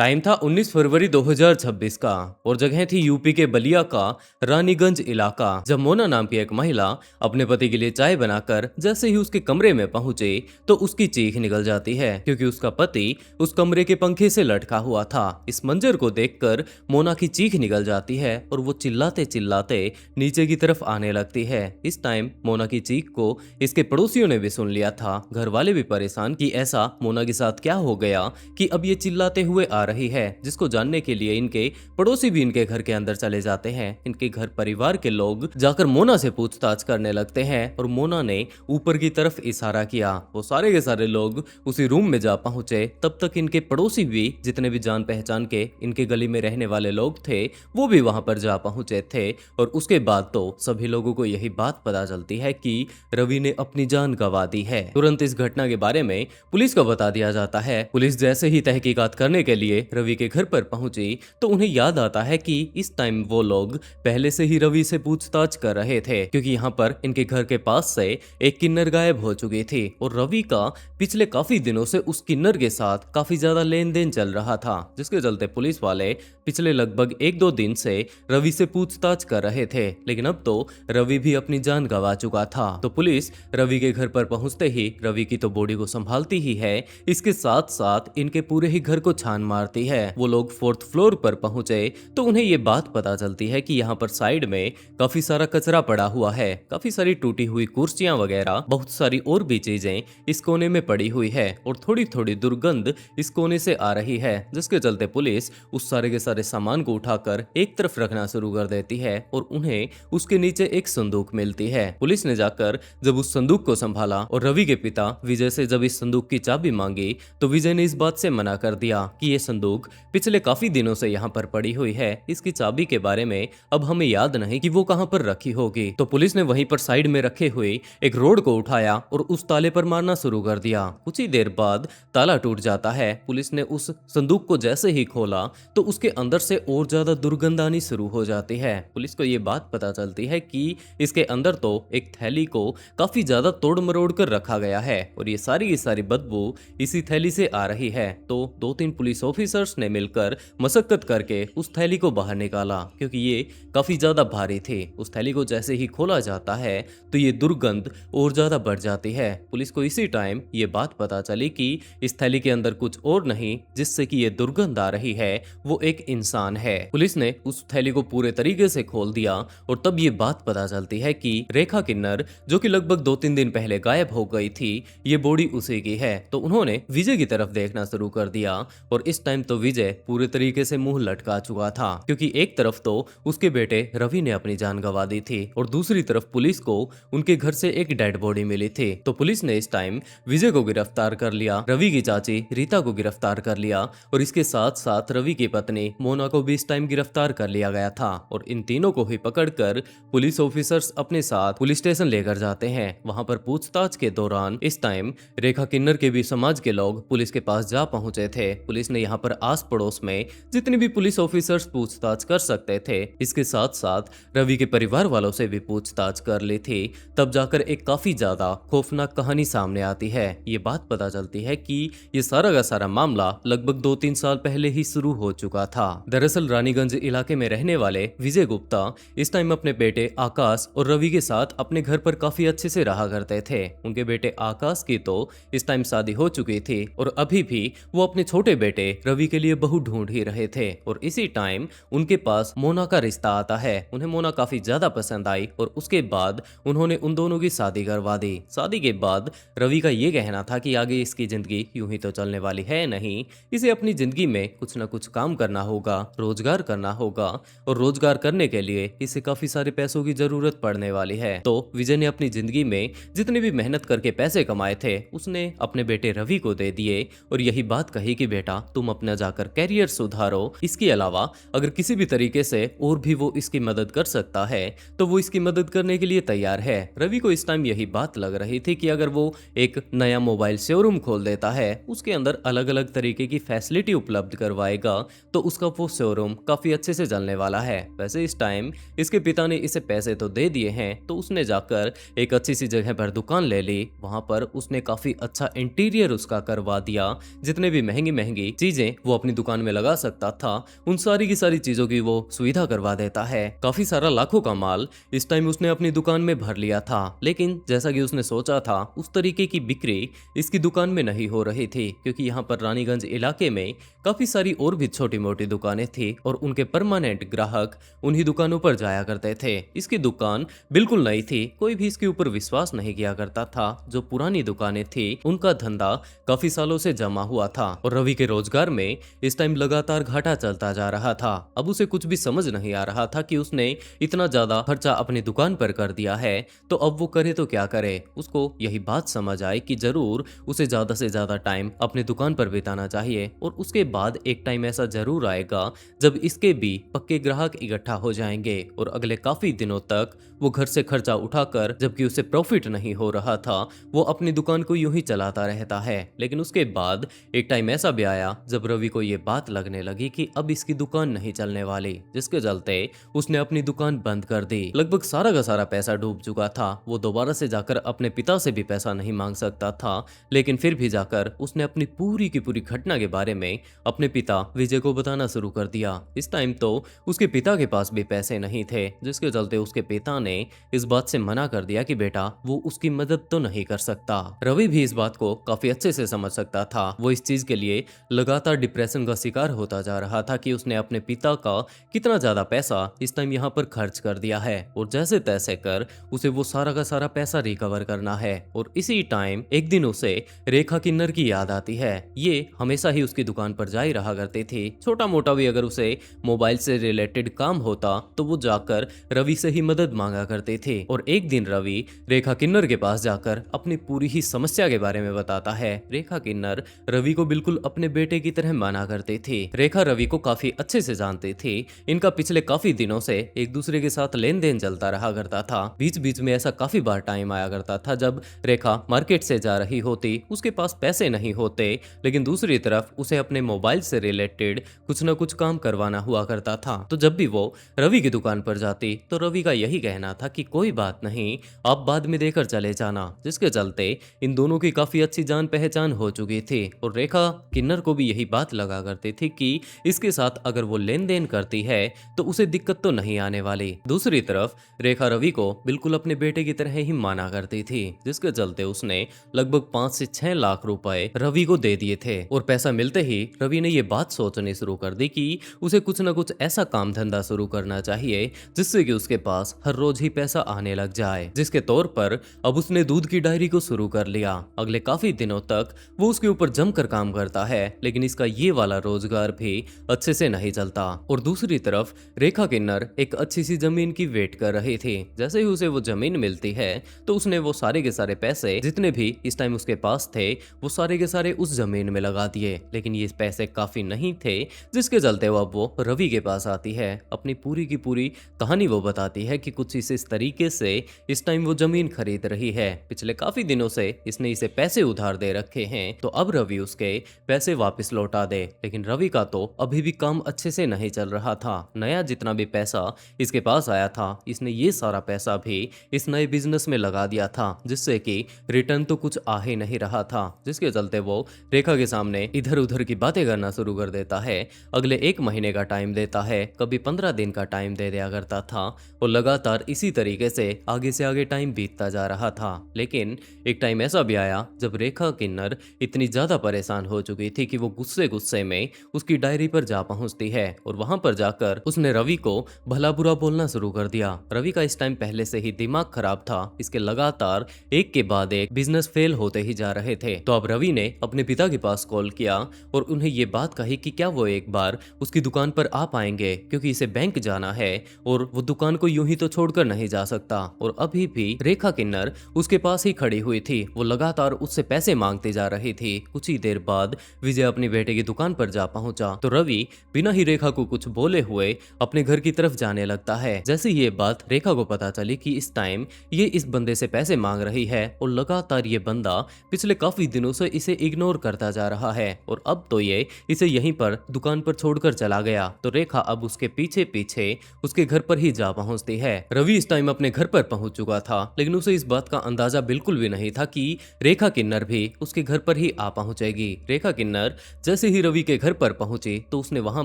Time था 19 फरवरी 2026 का और जगह थी यूपी के बलिया का रानीगंज इलाका। जब मोना नाम की एक महिला अपने पति के लिए चाय बनाकर जैसे ही उसके कमरे में पहुंचे तो उसकी चीख निकल जाती है क्योंकि उसका पति उस कमरे के पंखे से लटका हुआ था। इस मंजर को देखकर मोना की चीख निकल जाती है और वो चिल्लाते चिल्लाते नीचे की तरफ आने लगती है। इस टाइम मोना की चीख को इसके पड़ोसियों ने भी सुन लिया था। घर वाले भी परेशान कि ऐसा मोना के साथ क्या हो गया कि अब ये चिल्लाते हुए आ रही है, जिसको जानने के लिए इनके पड़ोसी भी इनके घर के अंदर चले जाते हैं। इनके घर परिवार के लोग जाकर मोना से पूछताछ करने लगते हैं और मोना ने ऊपर की तरफ इशारा किया। वो सारे के सारे लोग उसी रूम में जा पहुंचे। तब तक इनके पड़ोसी भी, जितने भी जान पहचान के इनके गली में रहने वाले लोग थे, वो भी वहां पर जा पहुंचे थे। और उसके बाद तो सभी लोगों को यही बात पता चलती है कि रवि ने अपनी जान गंवा दी है। तुरंत इस घटना के बारे में पुलिस को बता दिया जाता है। पुलिस जैसे ही तहकीकात करने के लिए रवि के घर पर पहुंची तो उन्हें याद आता है कि इस टाइम वो लोग पहले से ही रवि से पूछताछ कर रहे थे, क्योंकि यहाँ पर इनके घर के पास से एक किन्नर गायब हो चुकी थी और रवि का पिछले काफी दिनों से उस किन्नर के साथ काफी ज्यादा लेन देन चल रहा था, जिसके चलते पुलिस वाले पिछले लगभग 1-2 दिन से रवि से पूछताछ कर रहे थे। लेकिन अब तो रवि भी अपनी जान गंवा चुका था। तो पुलिस रवि के घर पर पहुंचते ही रवि की तो बॉडी को संभालती ही है, इसके साथ साथ इनके पूरे ही घर को छान मारती है। वो लोग 4th फ्लोर पर पहुंचे तो उन्हें ये बात पता चलती है कि यहाँ पर साइड में काफी सारा कचरा पड़ा हुआ है, काफी सारी टूटी हुई कुर्सियां वगैरह, बहुत सारी और भी चीजें इस कोने में पड़ी हुई है और थोड़ी थोड़ी दुर्गंध इस कोने से आ रही है, जिसके चलते पुलिस उस सारे के सारे सामान को उठाकर एक तरफ रखना शुरू कर देती है और उन्हें उसके नीचे एक संदूक मिलती है। पुलिस ने जाकर जब उस संदूक को संभाला और रवि के पिता विजय से जब इस संदूक की चाबी मांगी तो विजय ने इस बात से मना कर दिया कि ये संदूक पिछले काफी दिनों से यहाँ पर पड़ी हुई है, इसकी चाबी के बारे में अब हमें याद नहीं कि वो कहाँ पर रखी होगी। तो पुलिस ने वहीं पर साइड में रखे हुए एक रोड को उठाया और उस ताले पर मारना शुरू कर दिया। कुछ ही देर बाद ताला टूट जाता है। पुलिस ने उस संदूक को जैसे ही खोला तो उसके अंदर से और ज्यादा दुर्गंध आनी शुरू हो जाती है। पुलिस को ये बात पता चलती है कि इसके अंदर तो एक थैली को काफी ज्यादा तोड़ मरोड़ कर रखा गया है और ये सारी की सारी बदबू इसी थैली से आ रही है। तो 2-3 पुलिस ऑफिसर्स ने मिलकर मशक्कत करके उस थैली को बाहर निकाला, क्योंकि ये काफी ज्यादा भारी थी। उस थैली को जैसे ही खोला जाता है तो ये दुर्गंध और ज्यादा बढ़ जाती है। पुलिस को इसी टाइम ये बात पता चली कि इस थैली के अंदर कुछ और नहीं, जिससे कि ये दुर्गंध आ रही है, वो एक इंसान है। पुलिस ने उस थैली को पूरे तरीके से खोल दिया और तब ये बात पता चलती है कि रेखा किन्नर, जो कि लगभग 2-3 दिन पहले गायब हो गई थी, ये बॉडी उसी की है। तो उन्होंने विजय की तरफ देखना शुरू कर दिया और इस टाइम तो विजय पूरे तरीके से मुंह लटका चुका था, क्योंकि एक तरफ तो उसके बेटे रवि ने अपनी जान गंवा दी थी और दूसरी तरफ पुलिस को उनके घर से एक डेड बॉडी मिली थी। तो पुलिस ने इस टाइम विजय को गिरफ्तार कर लिया, रवि की चाची रीता को गिरफ्तार कर लिया और इसके साथ साथ रवि की पत्नी मोना को भी इस टाइम गिरफ्तार कर लिया गया था। और इन तीनों को ही पकड़कर पुलिस ऑफिसर्स अपने साथ पुलिस स्टेशन लेकर जाते हैं। वहां पर पूछताछ के दौरान इस टाइम रेखा किन्नर के भी समाज के लोग पुलिस के पास जा पहुंचे थे। पुलिस ने यहाँ पर आस पड़ोस में जितने भी पुलिस ऑफिसर्स पूछताछ कर सकते थे, इसके साथ साथ रवि के परिवार वालों से भी पूछताछ कर ली थी। तब जाकर एक काफी ज्यादा खौफनाक कहानी सामने आती है। ये बात पता चलती है कि ये सारा का सारा मामला लगभग 2-3 साल पहले ही शुरू हो चुका था। दरअसल रानीगंज इलाके में रहने वाले विजय गुप्ता इस टाइम अपने बेटे आकाश और रवि के साथ अपने घर पर काफी अच्छे से रहा करते थे। उनके बेटे आकाश की तो इस टाइम शादी हो चुकी थी और अभी भी वो अपने छोटे बेटे रवि के लिए बहू ढूंढ ही रहे थे। और इसी टाइम उनके पास मोना का रिश्ता आता है। उन्हें मोना काफी ज्यादा पसंद आई और उसके बाद उन्होंने उन दोनों की शादी करवा दी। शादी के बाद रवि का ये कहना था कि आगे इसकी जिंदगी यूं ही तो चलने वाली है नहीं, इसे अपनी जिंदगी में कुछ ना कुछ काम करना होगा, रोजगार करना होगा और रोजगार करने के लिए इसे काफी सारे पैसों की जरूरत पड़ने वाली है। तो विजय ने अपनी जिंदगी में जितने भी मेहनत करके पैसे कमाए थे उसने अपने बेटे रवि को दे दिए और यही बात कही कि बेटा तुम अपना जाकर कैरियर सुधारो। इसके अलावा अगर किसी भी तरीके से और भी वो इसकी मदद कर सकता है तो वो इसकी मदद करने के लिए तैयार है। रवि को इस टाइम यही बात लग रही थी कि अगर वो एक नया मोबाइल शोरूम खोल देता है, उसके अंदर अलग अलग तरीके की फैसिलिटी उपलब्ध करवाएगा, तो उसका वो शोरूम काफी अच्छे से चलने वाला है। वैसे इस टाइम इसके पिता ने इसे पैसे तो दे दिए हैं, तो उसने जाकर एक अच्छी सी जगह पर दुकान ले ली। वहां पर उसने काफी अच्छा इंटीरियर उसका करवा दिया। जितने भी महंगी महंगी चीजें जिन्हें वो अपनी दुकान में लगा सकता था, उन सारी की सारी चीजों की वो सुविधा करवा देता है। काफी सारा लाखों का माल इस टाइम उसने अपनी दुकान में भर लिया था, लेकिन जैसा कि उसने सोचा था उस तरीके की बिक्री इसकी दुकान में नहीं हो रही थी, क्योंकि यहाँ पर रानीगंज इलाके में काफी सारी और भी छोटी मोटी दुकानें थी और उनके परमानेंट ग्राहक उन्हीं दुकानों पर जाया करते थे। इसकी दुकान बिल्कुल नई थी, कोई भी इसके ऊपर विश्वास नहीं किया करता था। जो पुरानी दुकानें थी उनका धंधा काफी सालों से जमा हुआ था और रवि के रोजगार में इस टाइम लगातार घाटा चलता जा रहा था। अब उसे कुछ भी समझ नहीं आ रहा था कि उसने इतना ज्यादा खर्चा अपनी दुकान पर कर दिया है, तो अब वो करे तो क्या करे। उसको यही बात समझ आई कि जरूर उसे ज्यादा से ज्यादा टाइम अपनी दुकान पर बिताना चाहिए और उसके बाद एक टाइम ऐसा जरूर आएगा जब इसके भी पक्के ग्राहक इकट्ठा हो जाएंगे। और अगले काफी दिनों तक वो घर से खर्चा उठाकर, जबकि उसे प्रॉफिट नहीं हो रहा था, वो अपनी दुकान को यूं ही चलाता रहता है। लेकिन उसके बाद एक टाइम ऐसा भी आया जब रवि को ये बात लगने लगी कि अब इसकी दुकान नहीं चलने वाली, जिसके चलते उसने अपनी दुकान बंद कर दी। लगभग सारा का सारा पैसा डूब चुका था। वो दोबारा से जाकर अपने पिता से भी पैसा नहीं मांग सकता था, लेकिन फिर भी जाकर उसने अपनी पूरी की पूरी घटना के बारे में अपने पिता विजय को बताना शुरू कर दिया। इस टाइम तो उसके पिता के पास भी पैसे नहीं थे, जिसके चलते उसके पिता ने इस बात से मना कर दिया कि बेटा वो उसकी मदद तो नहीं कर सकता। रवि भी इस बात को काफी अच्छे से समझ सकता था। वो इस चीज के लिए लगातार डिप्रेशन का शिकार होता जा रहा था कि उसने अपने पिता का कितना ज्यादा पैसा इस टाइम यहाँ पर खर्च कर दिया है और जैसे तैसे कर उसे वो सारा का सारा पैसा रिकवर करना है। और इसी टाइम एक दिन उसे रेखा किन्नर की याद आती है। ये हमेशा ही उसकी दुकान पर जा ही रहा करती थी। छोटा मोटा भी अगर उसे मोबाइल से रिलेटेड काम होता तो वो जाकर रवि से ही मदद मांगा करते थे। और एक दिन रवि रेखा किन्नर के पास जाकर अपनी पूरी ही समस्या के बारे में बताता है। रेखा किन्नर रवि को बिल्कुल अपने बेटे की तरह माना करती थी। रेखा रवि को काफी अच्छे से जानती थी। इनका पिछले काफी दिनों से एक दूसरे के साथ लेन देन चलता रहा करता था। बीच बीच में ऐसा काफी बार टाइम आया करता था जब रेखा मार्केट से जा रही होती, उसके पास पैसे नहीं होते, लेकिन दूसरी तरफ उसे अपने मोबाइल से रिलेटेड कुछ न कुछ काम करवाना हुआ करता था। तो जब भी वो रवि की दुकान पर जाती तो रवि का यही कहना था कि कोई बात नहीं, आप बाद में देकर चले जाना, जिसके चलते इन दोनों की काफी अच्छी जान पहचान हो चुकी थी। और रेखा किन्नर को भी यही बात लगा करती थी कि इसके साथ अगर वो लेन देन करती है तो उसे दिक्कत तो नहीं आने वाली। दूसरी तरफ रेखा रवि को बिल्कुल अपने बेटे की तरह ही माना करती थी, जिसके चलते उसने लगभग 5 से 6 लाख रुपए रवि को दे दिए थे। और पैसा मिलते ही रवि ने ये बात सोचनी शुरू कर दी कि उसे कुछ न कुछ ऐसा काम धंधा शुरू करना चाहिए जिससे कि उसके पास हर रोज ही पैसा आने लग जाए। जिसके तौर पर अब उसने दूध की डायरी को शुरू कर लिया। अगले काफी दिनों तक वो उसके ऊपर जमकर काम करता है, लेकिन इसका ये वाला रोजगार भी अच्छे से नहीं चलता। और दूसरी तरफ रेखा किन्नर एक अच्छी सी जमीन की वेट कर रही थी। जैसे ही उसे वो जमीन मिलती है तो उसने वो सारे के सारे पैसे जितने भी इस टाइम उसके पास थे वो सारे के सारे उस जमीन में लगा दिए। लेकिन ये पैसे काफी नहीं थे, जिसके चलते अब वो रवि के पास आती है। अपनी पूरी की पूरी कहानी वो बताती है कि कुछ इस तरीके से इस टाइम वो जमीन खरीद रही है। पिछले काफी दिनों से इसने इसे पैसे उधार दे रखे हैं, तो अब रवि उसके पैसे वापस लौटा दे। लेकिन रवि का तो अभी भी काम अच्छे से नहीं चल रहा था। नया जितना भी पैसा इसके पास आया था, इसने ये सारा पैसा भी इस नए बिजनेस में लगा दिया था, जिससे कि रिटर्न तो कुछ आ ही नहीं रहा था। जिसके चलते वो रेखा के सामने इधर उधर की बातें करना शुरू कर देता है। अगले 1 महीने का टाइम देता है, कभी 15 दिन का टाइम दे दिया करता था और लगातार इसी तरीके से आगे टाइम बीतता जा रहा था। लेकिन एक टाइम ऐसा भी आया जब रेखा किन्नर इतनी ज्यादा परेशान हो चुकी थी कि वो गुस्से गुस्से में उसकी डायरी पर जा पहुंचती है और वहां पर जाकर उसने रवि को भला बुरा बोलना शुरू कर दिया। रवि का इस टाइम पहले से ही दिमाग खराब था। इसके लगातार एक के बाद एक बिजनेस फेल होते ही जा रहे थे। तो अब रवि ने अपने पिता के पास कॉल किया और उन्हें ये बात कही कि क्या वो एक बार उसकी दुकान पर आ पाएंगे, क्योंकि इसे बैंक जाना है और वो दुकान को यूं ही तो छोड़कर नहीं जा सकता। और अभी भी रेखा किन्नर उसके पास ही खड़ी हुई थी। वो लगातार उससे पैसे मांगते जा रही थी। कुछ ही देर बाद विजय अपने बेटे की दुकान पर जा पहुंचा तो रवि बिना ही रेखा को कुछ बोले हुए अपने घर की तरफ जाने लगता है। जैसे ये बात रेखा को पता चली कि इस टाइम ये इस बंदे से पैसे मांग रही है और लगातार ये बंदा पिछले काफी दिनों से इसे इग्नोर करता जा रहा है और अब तो ये इसे यहीं पर दुकान पर छोड़कर चला गया, तो रेखा अब उसके पीछे पीछे उसके घर पर ही जा पहुंचती है। रवि इस टाइम अपने घर पर पहुंच चुका था, लेकिन उसे इस बात का अंदाजा बिल्कुल भी नहीं था कि रेखा किन्नर भी उसके घर पर ही आ पहुंचेगी। रेखा किन्नर जैसे ही रवि के घर पर पहुंची तो उसने वहां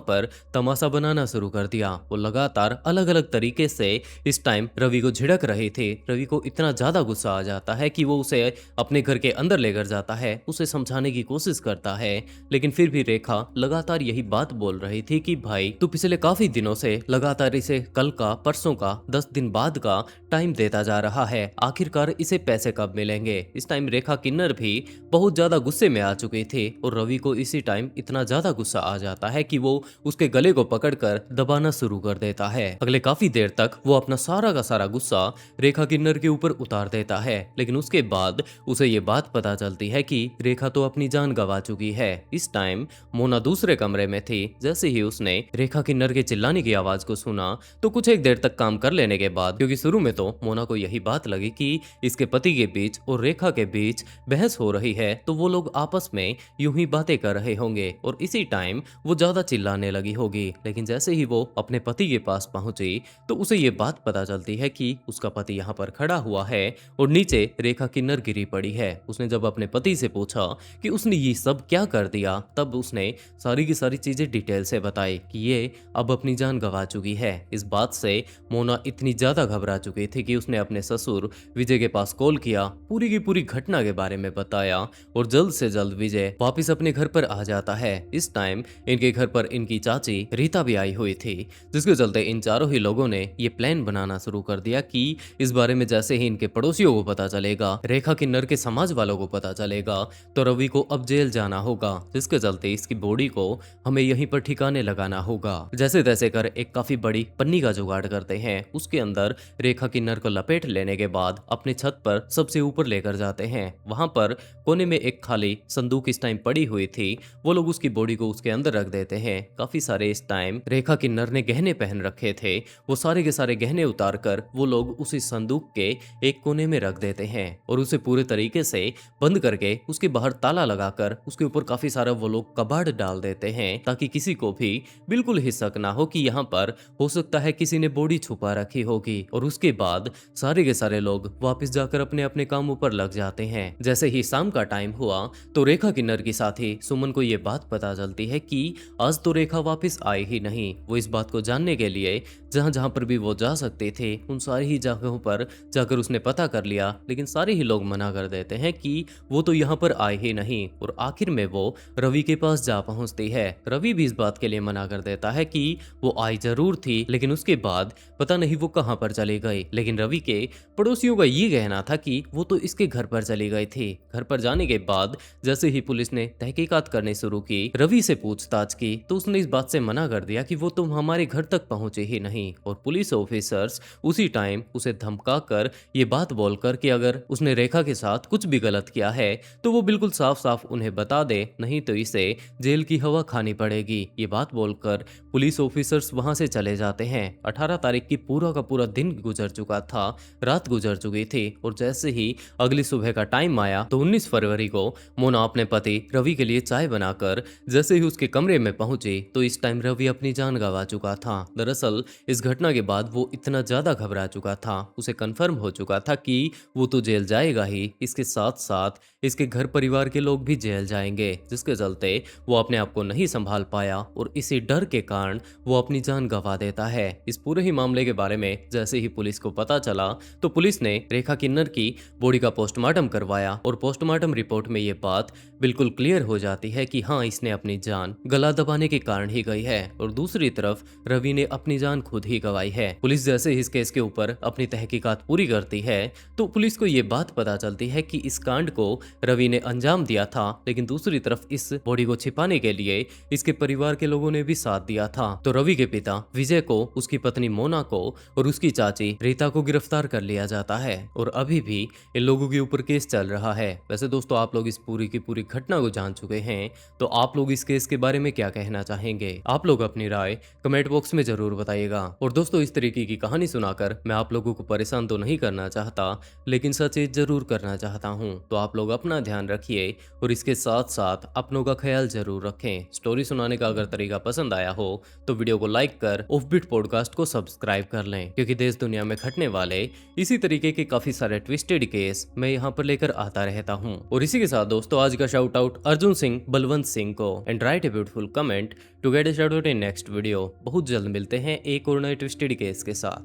पर तमाशा बनाना शुरू कर दिया। वो लगातार अलग अलग तरीके से इस टाइम रवि को झिड़क रही थी। रवि को इतना ज्यादा गुस्सा आ जाता है कि वो उसे अपने घर के अंदर लेकर जाता है, उसे समझाने की कोशिश करता है, लेकिन फिर भी रेखा लगातार यही बात बोल रही थी कि भाई तू पिछले काफी दिनों से लगातार इसे कल का, परसों का, 10 दिन बाद का टाइम देता जा रहा है, आखिरकार इसे पैसे कब मिलेंगे। इस टाइम रेखा किन्नर भी बहुत ज्यादा गुस्से में आ चुकी थी और रवि को इसी टाइम इतना ज्यादा गुस्सा आ जाता है कि वो उसके गले को पकड़कर दबाना शुरू कर देता है। अगले काफी देर तक वो अपना सारा का सारा गुस्सा रेखा किन्नर के ऊपर उतार देता है, लेकिन उसके बाद उसे ये बात पता चलती है कि रेखा तो अपनी जान गंवा चुकी है। इस टाइम मोना दूसरे कमरे में थी। जैसे ही उसने रेखा किन्नर के चिल्लाने की आवाज को सुना तो कुछ एक देर तक काम कर लेने के बाद, क्योंकि शुरू में तो मोना को यही बात लगी कि इसके पति के बीच और रेखा के बीच बहस हो रही है, तो वो लोग आपस में यूं ही बातें कर रहे होंगे और इसी टाइम वो ज्यादा चिल्लाने लगी होगी। लेकिन जैसे ही वो अपने पति के पास पहुंची तो उसे ये बात पता चलती है कि उसका पति यहाँ पर खड़ा हुआ है और नीचे रेखा किन्नर गिरी पड़ी है। उसने जब अपने पति से पूछा कि उसने ये सब क्या कर दिया, तब उसने सारी की सारी चीजें डिटेल से बताई कि ये अब अपनी जान गंवा चुकी है। इस बात से मोना इतनी ज्यादा घबरा चुकी थी कि उसने अपने ससुर विजय के पास कॉल किया, पूरी की पूरी घटना के बारे में बताया और जल्द से जल्द विजय वापस अपने घर पर आ जाता है। इस टाइम इनके घर पर इनकी चाची रीता भी आई हुई थी, जिसके चलते इन चारों ही लोगों ने ये प्लान बनाना शुरू कर दिया कि इस बारे में जैसे ही इनके पड़ोसियों को पता चलेगा, रेखा किन्नर के समाज वालों को पता चलेगा, तो रवि को अब जेल जाना होगा, जिसके चलते इसकी बॉडी को हमें यहीं पर ठिकाने लगाना होगा। जैसे तैसे कर एक काफी बड़ी पन्नी का जुगाड़ करते हैं, उसके अंदर रेखा किन्नर को लपेट लेने के बाद अपने छत पर सबसे ऊपर लेकर जाते हैं। वहां पर कोने में एक खाली संदूक इस टाइम पड़ी हुई थी, वो लोग उसकी बॉडी को उसके अंदर रख देते हैं। काफी सारे इस टाइम रेखा किन्नर ने गहने पहन रखे थे, वो सारे के सारे गहने उतार कर वो लोग उसी संदूक के एक कोने में रख देते हैं और उसे पूरे तरीके से बंद करके उसके बाहर ताला लगाकर उसके ऊपर काफी सारा वो लोग कबाड़ डाल देते हैं, ताकि किसी को भी बिल्कुल ही शक ना हो कि यहाँ पर हो सकता है किसी ने बॉडी छुपा रखी होगी। और उसके बाद सारे के सारे लोग वापस जाकर अपने अपने कामों पर लग जाते हैं। जैसे ही शाम का टाइम हुआ तो रेखा किन्नर की साथी सुमन को ये बात पता चलती है कि आज तो रेखा वापस आई ही नहीं। वो इस बात को जानने के लिए जहां जहां पर भी वो जा सकते थे उन सारी ही जगहों पर जाकर उसने पता कर लिया, लेकिन सारे ही लोग मना कर देते हैं कि वो तो यहाँ पर आए ही नहीं। और आखिर में वो रवि के पास जा पहुंचती है। रवि भी इस बात के लिए मना कर देता है कि वो आई जरूर थी, लेकिन उसके बाद पता नहीं वो कहां पर चली गई। लेकिन रवि के पड़ोसियों का ये कहना था कि वो तो इसके घर पर चली गई थी। घर पर जाने के बाद जैसे ही पुलिस ने तहकीकात करने शुरू की, रवि से पूछताछ की, तो उसने इस बात से मना कर दिया कि वो तुम हमारे घर तक पहुंचे ही नहीं। और पुलिस ऑफिसर्स उसी टाइम उसे धमका कर ये बात बोलकर कि अगर उसने रेखा के साथ कुछ भी गलत किया है तो वो बिल्कुल साफ साफ उन्हें बता दे, नहीं तो इसे जेल की हवा खानी पड़ेगी। ये बात बोलकर पुलिस ऑफिसर्स वहां से चले जाते हैं। 18 तारीख की पूरा का पूरा दिन गुजर चुका था, रात गुजर चुकी थी और जैसे ही अगली सुबह का टाइम आया तो 19 फरवरी को मोना अपने पति रवि के लिए चाय बनाकर जैसे ही उसके कमरे में पहुंची तो इस टाइम रवि अपनी जान गंवा चुका था। दरअसल इस घटना के बाद वो इतना ज्यादा घबरा चुका था, उसे कंफर्म हो चुका था कि वो तो जेल जाएगा ही, इसके साथ साथ इसके घर परिवार के लोग भी जेल जाएंगे, जिसके चलते वो अपने आप को नहीं संभाल पाया और इसी डर के कारण वो अपनी जान गंवा देता है। इस पूरे ही मामले के बारे में जैसे ही पुलिस को पता चला तो पुलिस ने रेखा किन्नर की बॉडी का पोस्टमार्टम करवाया और पोस्टमार्टम रिपोर्ट में ये बात बिल्कुल क्लियर हो जाती है कि हाँ, इसने अपनी जान गला दबाने के कारण ही गई है। और दूसरी तरफ रवि ने अपनी जान खुद ही गंवाई है। पुलिस जैसे ही इस केस के ऊपर अपनी तहकीकात पूरी करती है तो पुलिस को ये बात पता चलती है कि इस कांड को रवि ने अंजाम दिया था, लेकिन दूसरी तरफ इस बॉडी को छिपाने के लिए इसके परिवार के लोगों ने भी साथ दिया था। तो रवि के पिता विजय को, उसकी पत्नी मोना को और उसकी चाची रीता को गिरफ्तार कर लिया जाता है और अभी भी इन लोगों के ऊपर केस चल रहा है। वैसे दोस्तों, आप लोग इस पूरी की पूरी घटना को जान चुके हैं, तो आप लोग इस केस के बारे में क्या कहना चाहेंगे? आप लोग अपनी राय कमेंट बॉक्स में जरूर बताइएगा। और दोस्तों, इस तरीके की कहानी सुनाकर मैं आप लोगों को परेशान तो नहीं करना चाहता, लेकिन सचेत जरूर करना चाहता हूँ। तो आप लोग अपना ध्यान रखिए और इसके साथ साथ अपनों का ख्याल जरूर रखें। स्टोरी सुनाने का अगर तरीका पसंद आया हो तो वीडियो को लाइक कर ऑफबीट पॉडकास्ट को सब्सक्राइब कर लें, क्योंकि देश दुनिया में घटने वाले इसी तरीके के काफी सारे ट्विस्टेड केस मैं यहाँ पर लेकर आता रहता हूँ। और इसी के साथ दोस्तों, आज का शाउट आउट अर्जुन सिंह बलवंत बलवंत सिंह को and write a beautiful comment to get started in next video. बहुत जल्द मिलते हैं एक और नए ट्विस्टेड केस के साथ।